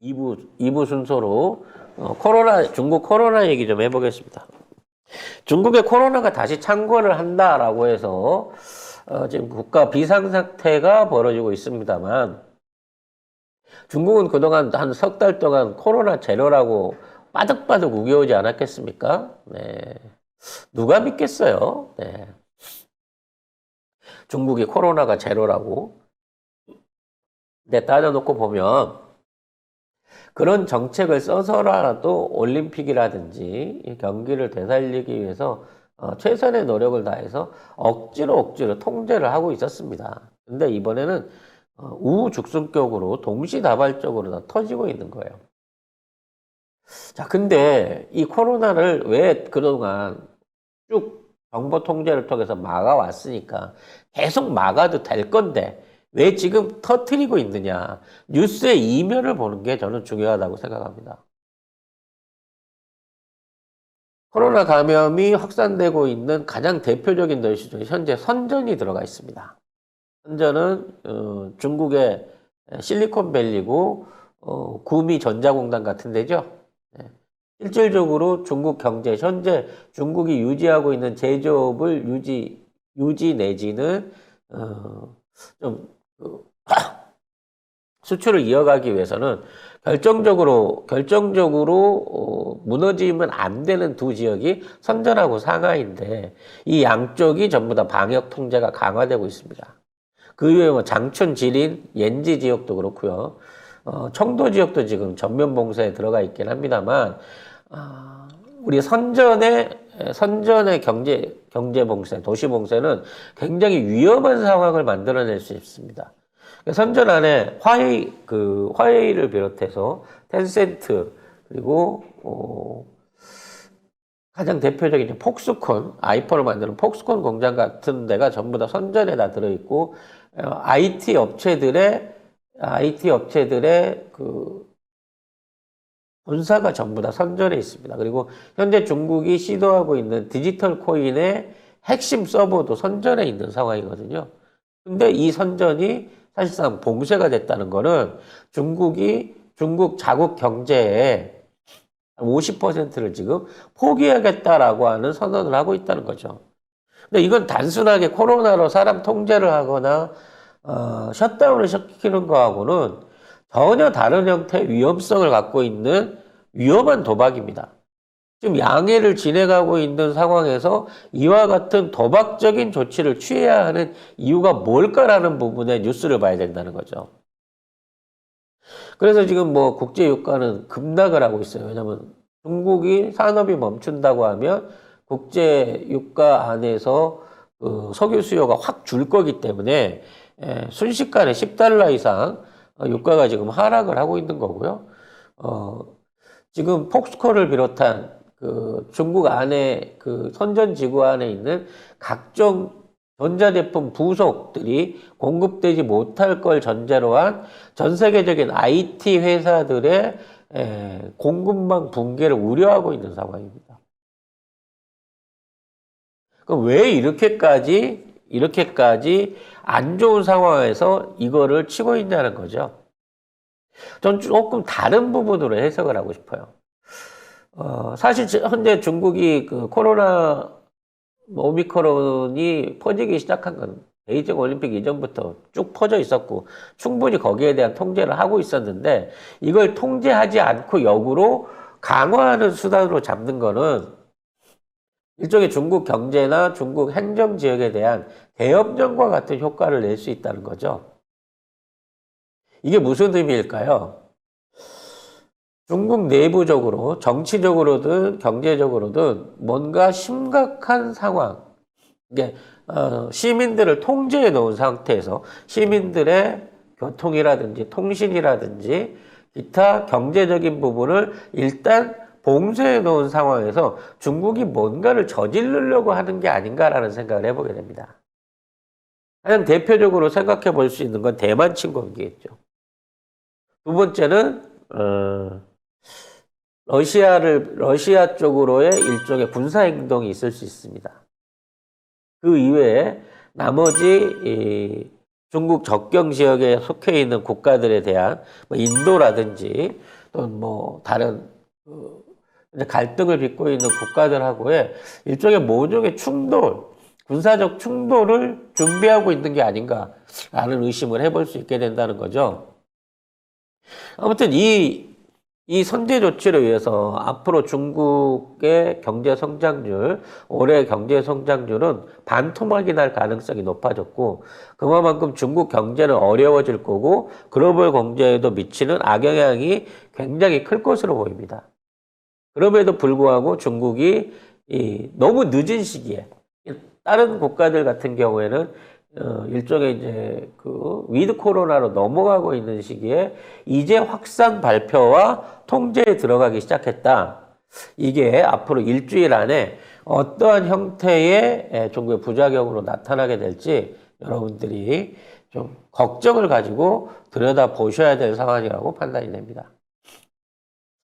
이부 순서로 중국 코로나 얘기 좀 해보겠습니다. 중국의 코로나가 다시 창궐을 한다라고 해서 지금 국가 비상사태가 벌어지고 있습니다만 중국은 그동안 한 석 달 동안 코로나 제로라고 빠득빠득 우겨오지 않았겠습니까? 네. 누가 믿겠어요? 네. 중국이 코로나가 제로라고. 근데 따져놓고 보면 그런 정책을 써서라도 올림픽이라든지 경기를 되살리기 위해서 최선의 노력을 다해서 억지로 통제를 하고 있었습니다. 근데 이번에는 우후죽순격으로 동시다발적으로 다 터지고 있는 거예요. 자, 근데 이 코로나를 왜 그동안 쭉 정보 통제를 통해서 막아왔으니까 계속 막아도 될 건데 왜 지금 터트리고 있느냐. 뉴스의 이면을 보는 게 저는 중요하다고 생각합니다. 코로나 감염이 확산되고 있는 가장 대표적인 도시 중에 현재 선전이 들어가 있습니다. 선전은 중국의 실리콘밸리고 구미 전자공단 같은 데죠. 네. 실질적으로 중국 경제, 현재 중국이 유지하고 있는 제조업을 유지 내지는 좀 수출을 이어가기 위해서는 결정적으로 무너지면 안 되는 두 지역이 선전하고 상하이인데 이 양쪽이 전부 다 방역 통제가 강화되고 있습니다. 그 이외에 뭐 장춘, 지린, 옌지 지역도 그렇고요. 청도 지역도 지금 전면 봉쇄에 들어가 있긴 합니다만 우리 선전의 경제 봉쇄, 도시 봉쇄는 굉장히 위험한 상황을 만들어낼 수 있습니다. 선전 안에 화웨이를 비롯해서 텐센트 그리고 가장 대표적인 폭스콘, 아이폰을 만드는 폭스콘 공장 같은 데가 전부 다 선전에 다 들어있고 IT 업체들의 그 본사가 전부 다 선전에 있습니다. 그리고 현재 중국이 시도하고 있는 디지털 코인의 핵심 서버도 선전에 있는 상황이거든요. 근데 이 선전이 사실상 봉쇄가 됐다는 거는 중국 자국 경제의 50%를 지금 포기하겠다라고 하는 선언을 하고 있다는 거죠. 근데 이건 단순하게 코로나로 사람 통제를 하거나 셧다운을 시키는 거하고는 전혀 다른 형태의 위험성을 갖고 있는 위험한 도박입니다. 지금 양해를 지내가고 있는 상황에서 이와 같은 도박적인 조치를 취해야 하는 이유가 뭘까라는 부분에 뉴스를 봐야 된다는 거죠. 그래서 지금 뭐 국제 유가는 급락을 하고 있어요. 왜냐하면 중국이 산업이 멈춘다고 하면 국제 유가 안에서 석유 수요가 확 줄 거기 때문에 순식간에 10달러 이상 유가가 지금 하락을 하고 있는 거고요. 지금 폭스콘을 비롯한 중국 안에 선전지구 안에 있는 각종 전자제품 부속들이 공급되지 못할 걸 전제로 한 전 세계적인 IT 회사들의 공급망 붕괴를 우려하고 있는 상황입니다. 그럼 왜 이렇게까지 안 좋은 상황에서 이거를 치고 있냐는 거죠. 전 조금 다른 부분으로 해석을 하고 싶어요. 사실 현재 중국이 코로나 오미크론이 퍼지기 시작한 건 베이징 올림픽 이전부터 쭉 퍼져 있었고 충분히 거기에 대한 통제를 하고 있었는데 이걸 통제하지 않고 역으로 강화하는 수단으로 잡는 거는 일종의 중국 경제나 중국 행정 지역에 대한 대협력과 같은 효과를 낼 수 있다는 거죠. 이게 무슨 의미일까요? 중국 내부적으로 정치적으로든 경제적으로든 뭔가 심각한 상황, 이게 시민들을 통제해 놓은 상태에서 시민들의 교통이라든지 통신이라든지 기타 경제적인 부분을 일단 봉쇄해 놓은 상황에서 중국이 뭔가를 저지르려고 하는 게 아닌가라는 생각을 해보게 됩니다. 가장 대표적으로 생각해 볼 수 있는 건 대만 침공이겠죠. 두 번째는 러시아 쪽으로의 일종의 군사 행동이 있을 수 있습니다. 그 이외에 나머지 중국 접경 지역에 속해 있는 국가들에 대한 뭐 인도라든지 또는 뭐 다른 이제 갈등을 빚고 있는 국가들하고의 일종의 모종의 충돌, 군사적 충돌을 준비하고 있는 게 아닌가라는 의심을 해볼 수 있게 된다는 거죠. 아무튼 이 선제 조치를 위해서 앞으로 중국의 경제 성장률, 올해 경제 성장률은 반토막이 날 가능성이 높아졌고, 그만큼 중국 경제는 어려워질 거고, 글로벌 경제에도 미치는 악영향이 굉장히 클 것으로 보입니다. 그럼에도 불구하고 중국이 너무 늦은 시기에, 다른 국가들 같은 경우에는 일종의 이제 그 위드 코로나로 넘어가고 있는 시기에 이제 확산 발표와 통제에 들어가기 시작했다. 이게 앞으로 일주일 안에 어떠한 형태의 중국의 부작용으로 나타나게 될지 여러분들이 좀 걱정을 가지고 들여다보셔야 될 상황이라고 판단이 됩니다.